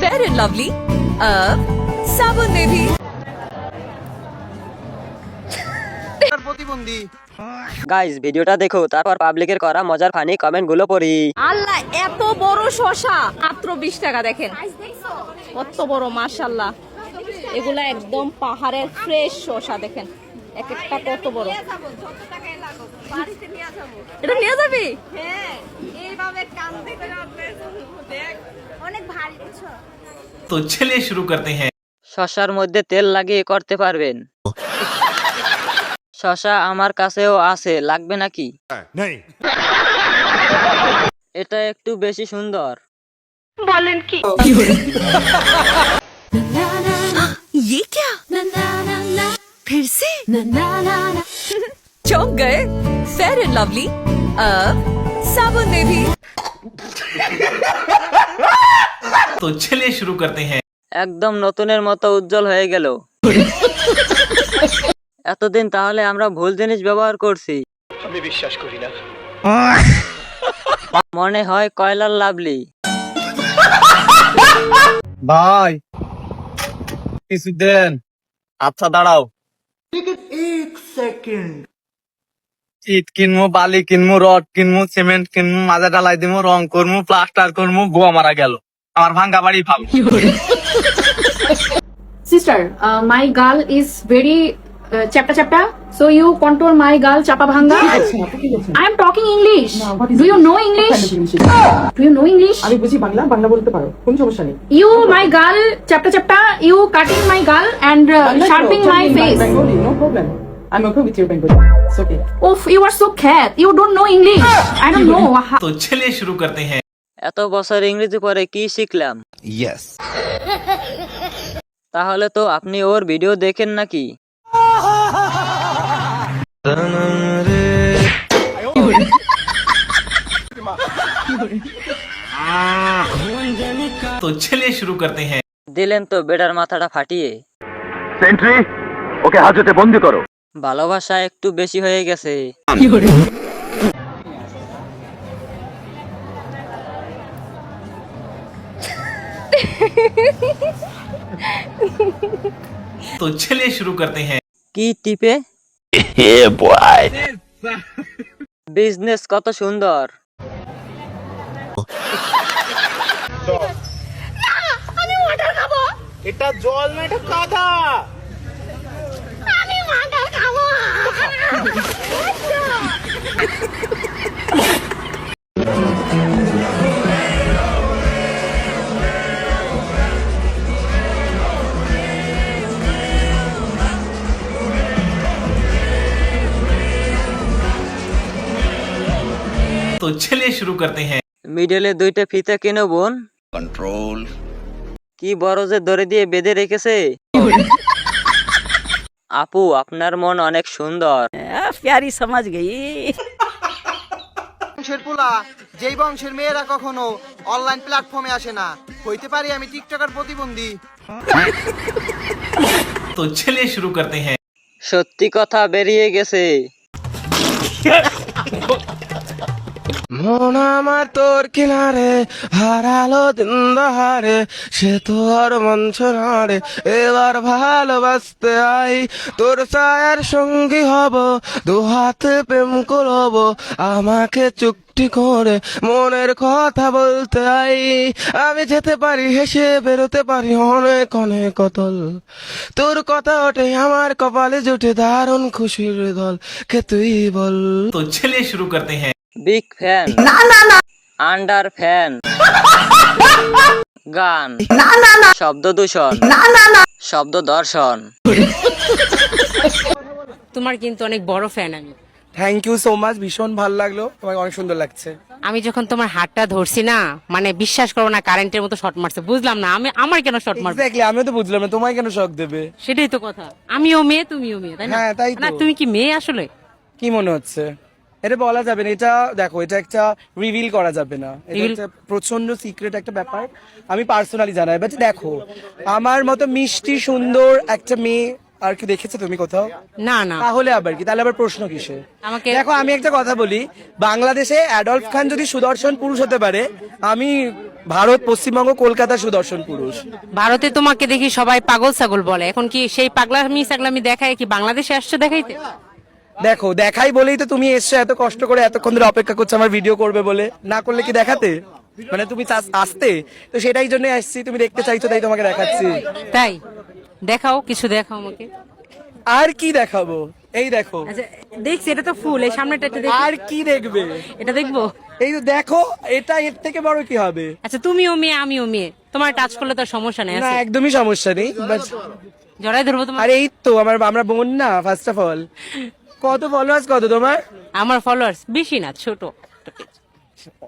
Fair and lovely अब साबुन में भी। প্রতিবন্ধী গাইস ভিডিওটা দেখো তারপর পাবলিকের করা মজার ফানি কমেন্ট গুলো পড়ি। আল্লাহ এত বড় শশা মাত্র 20 টাকা দেখেন কত বড় মাশাআল্লাহ এগুলা একদম পাহাড়ের ফ্রেশ শশা দেখেন এক একটা কত বড় এটা নিয়ে যাবি হ্যাঁ এইভাবে কান্দে করে দেখ অনেক ভারী কিছু। तो चलिए शुरू करते हैं। শশার মধ্যে তেল লাগিয়ে করতে পারবেন। শশা আমার কাছেও আছে, লাগবে নাকি? এটা একটু বেশি সুন্দর। বলেন কি ये क्या फिर से चौंक गए फेयर एंड लवली अब साबुन में भी। तो चलिए शुरू करते हैं। একদম নতুনের মতো উজ্জ্বল হয়ে গেল। এতদিন তাহলে আমরা ভুল জিনিস ব্যবহার করছি। আমি বিশ্বাস করি না। মনে হয় কয়লার লাভলি। ভাই কিছু দেন। আচ্ছা দাঁড়াও। ইট কিনবো, বালি কিনবো, রড কিনবো, সিমেন্ট কিনবো, মাজা ঢালাই দিবো, রং করবো, প্লাস্টার করবো, গোয়া মারা গেল। আমার ভাঙ্গা বাড়ি ভালো। Sister, my girl is very chapta. So you contour my girl chapa bhanga. I am talking English. Do you know English? Do you know English? আমি বুঝি বাংলা, বাংলা বলতে পারো, কোন সমস্যা নেই। You, my girl, chapta. You cutting my girl and sharpening my face. Bengali, no problem. I'm okay with your Bengali. It's okay. Oh, you are so cat. You don't know English. I don't know. तो चलिए शुरू करते हैं। এত বছর ইংরেজি পরে কি শিখলাম? ইয়েস। তাহলে তো আপনি ওর ভিডিও দেখেন নাকি? तो चलिए शुरू करते हैं। দিলেন তো বেটার মাথাটা ফাটিয়ে। সেন্ট্রি ওকে হাজতে বন্দি করো। ভালোবাসা একটু বেশি হয়ে গেছে। तो चलिए शुरू करते हैं। কি টিপে? বিজনেস কত সুন্দর। এটা জল না, এটা কাদা। तो चलिए शुरू करते हैं। মিডলে দুইটা ফিতা কিনো বোন। কন্ট্রোল। কি বড় যে দড়ি দিয়ে বেঁধে রেখেছে। আপু আপনার মন অনেক সুন্দর। प्यारी समझ गई। বংশের পোলা, যেই বংশের মেয়েরা কখনো অনলাইন প্ল্যাটফর্মে আসে না, হইতে পারি আমি টিকটকার প্রতিবন্ধী। तो चलिए शुरू करते हैं। সত্যি কথা বেরিয়ে গেছে। মন আমার তোর কিনারে হারালো দিন বাহারে, সে তো আর মঞ্চ নারে, এবার ভালোবাসতে আই, তোর ছায়ার সঙ্গী হব, দু হাতে প্রেম করব, আমাকে চুক্তি করে মনের কথা বলতে আই, আমি যেতে পারি হেসে বেরোতে পারি অনেক অনেক কতল, তোর কথা ওঠে আমার কপালে জুটে দারুণ খুশির দল, কে তুই বল। तो चलिए शुरू करते हैं। Big fan. Under fan. গান। শব্দ দূষণ। শব্দ দর্শন। তোমার কিন্তু অনেক বড় ফ্যান আমি। থ্যাংক ইউ সো মাচ, ভীষণ ভালো লাগলো, তোমাকে অনেক সুন্দর লাগছে। আমি যখন তোমার হাতটা ধরছি না, মানে বিশ্বাস করো না, কারেন্টের মতো শর্ট মারছে, বুঝলাম না আমি আমার কেন শর্ট মারবে। এক্স্যাক্টলি, আমিও তো বুঝলাম না তোমায় কেন শক দেবে। সেটাই তো কথা, আমিও মেয়ে তুমিও মেয়ে, তাই না? হ্যাঁ, তাই তো। না তুমি কি মেয়ে আসলে? কি মনে হচ্ছে? এটা বলা যাবে না, এটা দেখো, এটা একটা রিভিল করা যাবে না, এটা একটা প্রচন্ড সিক্রেট একটা ব্যাপার, আমি পার্সোনালি জানাই। বাট দেখো, আমার মতো মিষ্টি সুন্দর একটা মেয়ে আর কি দেখেছো তুমি কোথাও? না না। তাহলে আবার কি, তাহলে আবার প্রশ্ন কিসে? আমাকে দেখো, আমি একটা কথা বলি, বাংলাদেশে অ্যাডলফ খান যদি সুদর্শন পুরুষ হতে পারে, আমি ভারত, পশ্চিমবঙ্গ, কলকাতা সুদর্শন পুরুষ। ভারতে তোমাকে দেখি সবাই পাগল ছাগল বলে, এখন কি সেই পাগলামি ছাগলামি দেখায় কি বাংলাদেশে আসছো দেখাইতে? দেখো, দেখাই বলেই তো তুমি এসছো, এত কষ্ট করে এতক্ষণ ধরে অপেক্ষা করছো আমার ভিডিও করবে বলে, না করলে কি দেখাতে? মানে তুমি আসতে তো সেটাই জন্য আসছি, তুমি দেখতে চাইছো তাই তোমাকে দেখাচ্ছি। তাই দেখাও, কিছু দেখাও আমাকে। আর কি দেখাবো? এই দেখো। আচ্ছা দেখছি, এটা তো ফুল, এই সামনেটা একটু দেখি। আর কি দেখবে? এটা দেখবো? এই তো দেখো, এটা এর থেকে বড় কি হবে? আচ্ছা তুমিও মেয়ে আমিও মেয়ে, তোমার টাচ করলে তো আর সমস্যা নেই। না, আছে একদমই সমস্যা নেই। জড়াই ধরবো তোমার? আর এই তো আমরা বোন না, ফার্স্ট অফ অল। কত ফলোয়ার্স কত তোমার? আমার ফলোয়ার্স বেশি না, ছোট।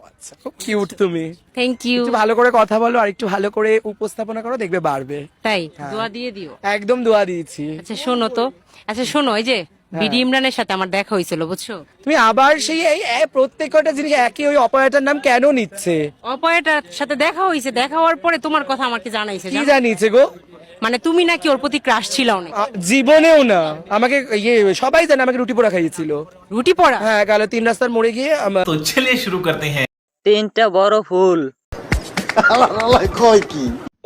আচ্ছা, খুব কিউট তুমি। Thank you. একটু ভালো করে কথা বলো আর একটু ভালো করে উপস্থাপনা করো, দেখবে বাড়বে। তাই দোয়া দিয়ে দিও। একদম দোয়া দিয়েছি। আচ্ছা শোনো তো, আচ্ছা শোনো, এই যে বিডি ইমরানের সাথে আমার দেখা হয়েছিল বুঝছো। তুমি আবার সেই প্রত্যেকটা জিনিস একই ওই অপারেটর নাম কেন নিচ্ছে? অপয়াটার সাথে দেখা হয়েছে, দেখা হওয়ার পরে তোমার কথা আমাকে জানাইছে। কি জানিয়েছে গো? মানে তুমি নাকি ওর প্রতি ক্রাশ ছিল অনেক। জীবনেও না। আমাকে সবাই জানে আমাকে রুটি পোড়া খাইয়েছিল। রুটি পড়া? হ্যাঁ, গেল 3 রাস্তার মোড়ে গিয়ে तो चलिए शुरू करते हैं। 3টা বড় ফুল।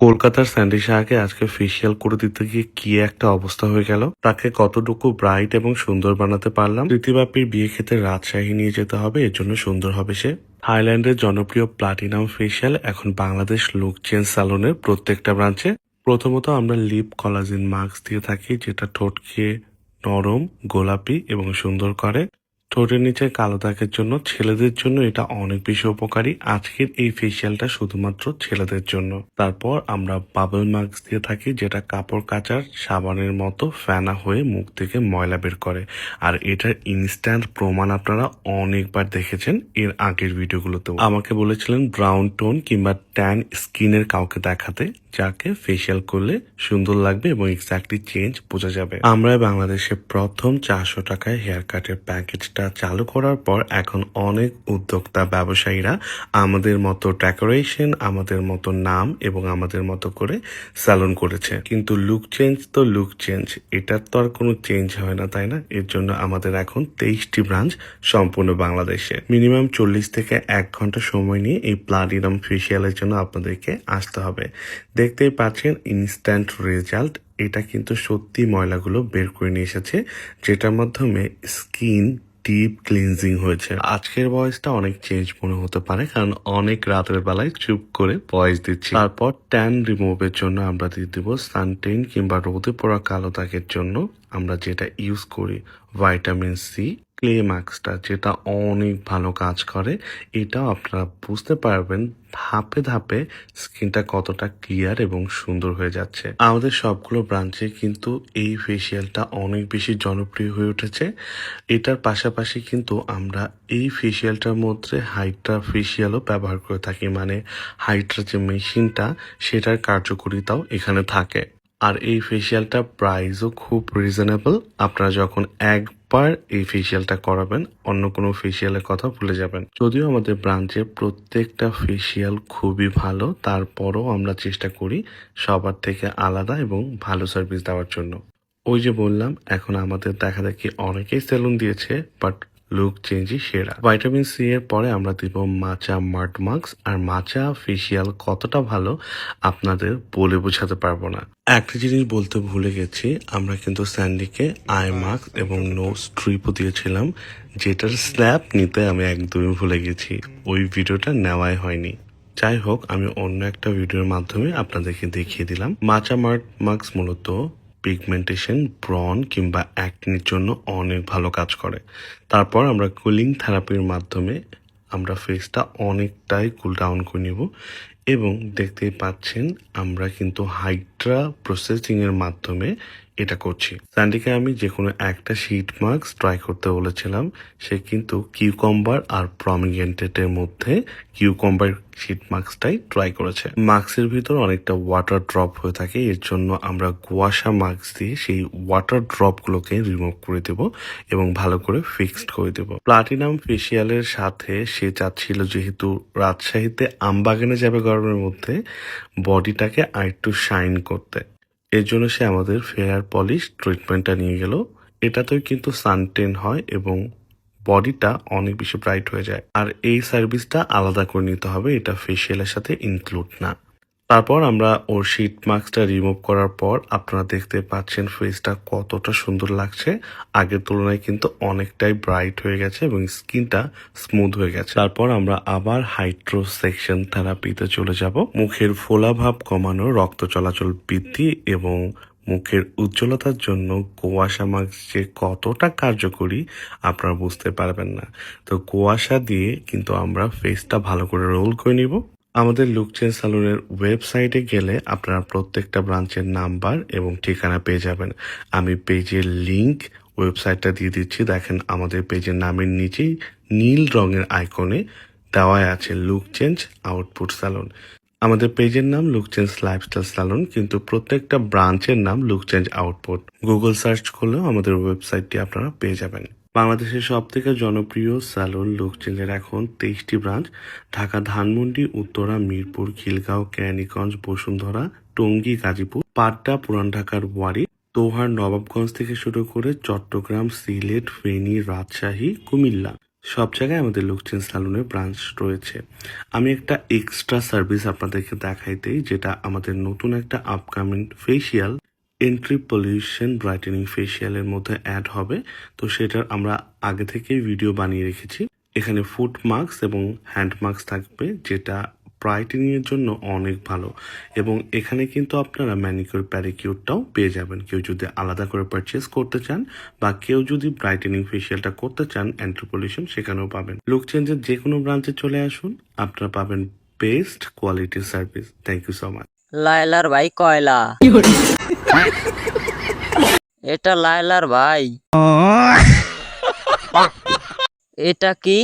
কলকাতার স্যান্ডি শাহকে আজকে ফেসিয়াল করে দিতে গিয়ে কি একটা অবস্থা হয়ে গেল। তাকে কতটুকু ব্রাইট এবং সুন্দর বানাতে পারলাম। প্রীতিবাপীর বিয়ে খেতে রাজশাহী নিয়ে যেতে হবে, এর জন্য সুন্দর হবে সে। থাইল্যান্ডের জনপ্রিয় প্লাটিনাম ফেসিয়াল এখন বাংলাদেশ লুক চেঞ্জ স্যালনের প্রত্যেকটা ব্রাঞ্চে। প্রথমত আমরা লিপ কলাজিন মাস্ক দিয়ে থাকি, যেটা ঠোঁটকে নরম, গোলাপি এবং সুন্দর করে। ঠোঁটের নিচে কালো দাগের জন্য, ছেলেদের জন্য এটা অনেক বেশি উপকারী। আজকের এই ফেসিয়ালটা শুধুমাত্র ছেলেদের জন্য। তারপর আমরা বাবল মাস্ক দিয়ে থাকি, যেটা কাপড় কাচার সাবানের মতো ফেনা হয়ে মুখ থেকে ময়লা বের করে। আর এটার ইনস্ট্যান্ট প্রমাণ আপনারা অনেকবার দেখেছেন এর আগের ভিডিওগুলোতেও। আমাকে বলেছিলেন ব্রাউন টোন কিংবা ট্যান স্কিনের কাউকে দেখাতে, যাকে ফেসিয়াল করলে সুন্দর লাগবে এবং এক্স্যাক্টলি চেঞ্জ বোঝা যাবে। আমরা বাংলাদেশে প্রথম 400 টাকায় হেয়ার কাটের প্যাকেজটা চালু করার পর এখন অনেক উদ্যোক্তা ব্যবসায়ীরা আমাদের মতো ডেকোরেশন, আমাদের মতো নাম এবং আমাদের মতো করে স্যালন করেছে। কিন্তু লুক চেঞ্জ তো লুক চেঞ্জ, এটার তো আর কোনো চেঞ্জ হয় না, তাই না? এর জন্য আমাদের এখন 23টি ব্রাঞ্চ সম্পূর্ণ বাংলাদেশে। মিনিমাম 40 থেকে 1 ঘন্টা সময় নিয়ে এই প্লাটিনাম ফেসিয়ালের জন্য আপনাদেরকে আসতে হবে। দেখতেই পাচ্ছেন ইনস্ট্যান্ট রেজাল্ট। এটা কিন্তু সত্যি ময়লাগুলো বের করে নিয়ে এসেছে, যেটার মাধ্যমে স্কিন ডিপ ক্লিনজিং হয়েছে। আজকের ভয়েসটা অনেক চেঞ্জ মনে হতে পারে, কারণ অনেক রাতের বেলায় চুপ করে ভয়েস দিচ্ছি। তারপর ট্যান রিমুভের জন্য আমরা দিয়ে দিব সানটেইন কিংবা রোদে পড়া কালো দাগের জন্য আমরা যেটা ইউজ করি ভাইটামিন সি ক্লে মাস্কটা, যেটা অনেক ভালো কাজ করে। এটাও আপনারা বুঝতে পারবেন ধাপে ধাপে স্কিনটা কতটা ক্লিয়ার এবং সুন্দর হয়ে যাচ্ছে। আমাদের সবগুলো ব্রাঞ্চে কিন্তু এই ফেসিয়ালটা অনেক বেশি জনপ্রিয় হয়ে উঠেছে। এটার পাশাপাশি কিন্তু আমরা এই ফেসিয়ালটার মধ্যে হাইড্রা ফেসিয়ালও ব্যবহার করে থাকি, মানে হাইড্রা যে মেশিনটা সেটার কার্যকারিতাও এখানে থাকে। আর এই ফেসিয়ালটা প্রাইসও খুব রিজনেবল। আপনারা যখন একবার এই ফেসিয়ালটা করাবেন, অন্য কোনো ফেসিয়ালের কথা ভুলে যাবেন। যদিও আমাদের ব্রাঞ্চে প্রত্যেকটা ফেসিয়াল খুবই ভালো, তারপরও আমরা চেষ্টা করি সবার থেকে আলাদা এবং ভালো সার্ভিস দেওয়ার জন্য। ওই যে বললাম, এখন আমাদের দেখা দেখি অনেকেই সেলুন দিয়েছে, বাট লুক চেঞ্জই সেরা। ভাইটামিন সি এর পরে আমরা দিব মাচা মাড মাস্ক। আর মাচা ফেসিয়াল কতটা ভালো আপনাদের বলে বোঝাতে পারবো না। একটা জিনিস বলতে ভুলে গেছি, আমরা কিন্তু স্যান্ডিকে আই মাস্ক এবং নোজ স্ট্রিপও দিয়েছিলাম, যেটার স্ন্যাপ নিতে আমি একদমই ভুলে গেছি। ওই ভিডিওটা নেওয়াই হয়নি। যাই হোক, আমি অন্য একটা ভিডিওর মাধ্যমে আপনাদেরকে দেখিয়ে দিলাম। মাচা মাড মাস্ক মূলত পিগমেন্টেশন, ব্রন কিংবা অ্যাকনির জন্য অনেক ভালো কাজ করে। তারপর আমরা কুলিং থেরাপির মাধ্যমে আমরা ফেসটা অনেকটাই কুল ডাউন করে নিব। এবং দেখতেই পাচ্ছেন আমরা কিন্তু হাইড্রা প্রসেসিং এর মাধ্যমে এটা করছি। স্যান্ডিকে আমি যে কোনো একটা শীট মাস্ক ট্রাই করতে বলেছিলাম, সে কিন্তু কিউকাম্বার আর প্রমিগেন্টেটের মধ্যে কিউকাম্বার শীট মাস্কটাই ট্রাই করেছে। মাস্কের ভিতর অনেকটা ওয়াটার ড্রপ হয়ে থাকে, এর জন্য আমরা কুয়াশা মাস্ক দিয়ে সেই ওয়াটার ড্রপগুলোকে রিমুভ করে দেব এবং ভালো করে ফিক্সড করে দেব। প্লাটিনাম ফেসিয়ালের সাথে সে চাচ্ছিল, যেহেতু রাজশাহীতে আমবাগানে যাবে গরমের মধ্যে, বডিটাকে আরেকটু শাইন করতে। এর জন্য সে আমাদের ফেয়ার পলিশ ট্রিটমেন্টটা নিয়ে গেল। এটাতেও কিন্তু সানটেন হয় এবং বডিটা অনেক বেশি ব্রাইট হয়ে যায়। আর এই সার্ভিসটা আলাদা করে নিতে হবে, এটা ফেসিয়ালের সাথে ইনক্লুড না। তারপর আমরা ওর শীট মাস্কটা রিমুভ করার পর আপনারা দেখতে পাচ্ছেন ফেসটা কতটা সুন্দর লাগছে। আগের তুলনায় কিন্তু অনেকটাই ব্রাইট হয়ে গেছে এবং স্কিনটা স্মুথ হয়ে গেছে। তারপর আমরা আবার হাইড্রোসেকশন থেরাপিতে চলে যাব। মুখের ফোলা ভাব কমানো, রক্ত চলাচল বৃদ্ধি এবং মুখের উজ্জ্বলতার জন্য কুয়াশা মাস্ক যে কতটা কার্যকরী আপনারা বুঝতে পারবেন না। তো কুয়াশা দিয়ে কিন্তু আমরা ফেসটা ভালো করে রোল করে নিব। আমাদের লুক চেঞ্জ সালুনের ওয়েবসাইটে গেলে আপনারা প্রত্যেকটা ব্রাঞ্চের নাম্বার এবং ঠিকানা পেয়ে যাবেন। আমি পেজের লিংক ওয়েবসাইটটা দিয়ে দিচ্ছি। দেখেন আমাদের পেজের নামের নিচেই নীল রঙের আইকনে দেওয়াই আছে লুক চেঞ্জ আউটপুট সালুন। আমাদের পেজের নাম লুক চেঞ্জ লাইফস্টাইল সালুন, কিন্তু প্রত্যেকটা ব্রাঞ্চের নাম look change output. Google search করলেও আমাদের ওয়েবসাইটটি আপনারা পেয়ে যাবেন। বাংলাদেশের সব থেকে জনপ্রিয় স্যালুন লুক চেঞ্জের এখন 23টি ব্রাঞ্চ ঢাকা, ধানমন্ডি, উত্তরা, মিরপুর, খিলগাঁও, কেরানীগঞ্জ, বসুন্ধরা, টঙ্গী, গাজীপুর, পাড্ডা, পুরান ঢাকার ওয়ারী, দোহার, নবাবগঞ্জ থেকে শুরু করে চট্টগ্রাম, সিলেট, ফেনী, রাজশাহী, কুমিল্লা সব জায়গায় আমাদের লুক চেঞ্জ সালুনের ব্রাঞ্চ রয়েছে। আমি একটা এক্সট্রা সার্ভিস আপনাদেরকে দেখাইতেই, যেটা আমাদের নতুন একটা upcoming facial entry pollution brightening ফেসিয়ালের মধ্যে অ্যাড হবে। তো সেটার আমরা আগে থেকেই ভিডিও বানিয়ে রেখেছি। এখানে ফুট মাস্ক এবং হ্যান্ড মাস্ক থাকবে, যেটা ব্রাইটেনিং এর জন্য অনেক ভালো। এবং এখানে কিন্তু আপনারা ম্যানিকিউর প্যাডিকিউরটাও পেয়ে যাবেন, কেউ যদি আলাদা করে পারচেস করতে চান বা কেউ যদি ব্রাইটেনিং ফেসিয়ালটা করতে চান এন্ট্রি পলিউশন, সেখানেও পাবেন। লুক চেঞ্জের যে কোনো ব্রাঞ্চে চলে আসুন, আপনারা পাবেন বেস্ট কোয়ালিটির service. Thank you so much. লায়লার ভাই কয়লা, এটা লায়লার ভাই। এটা কি?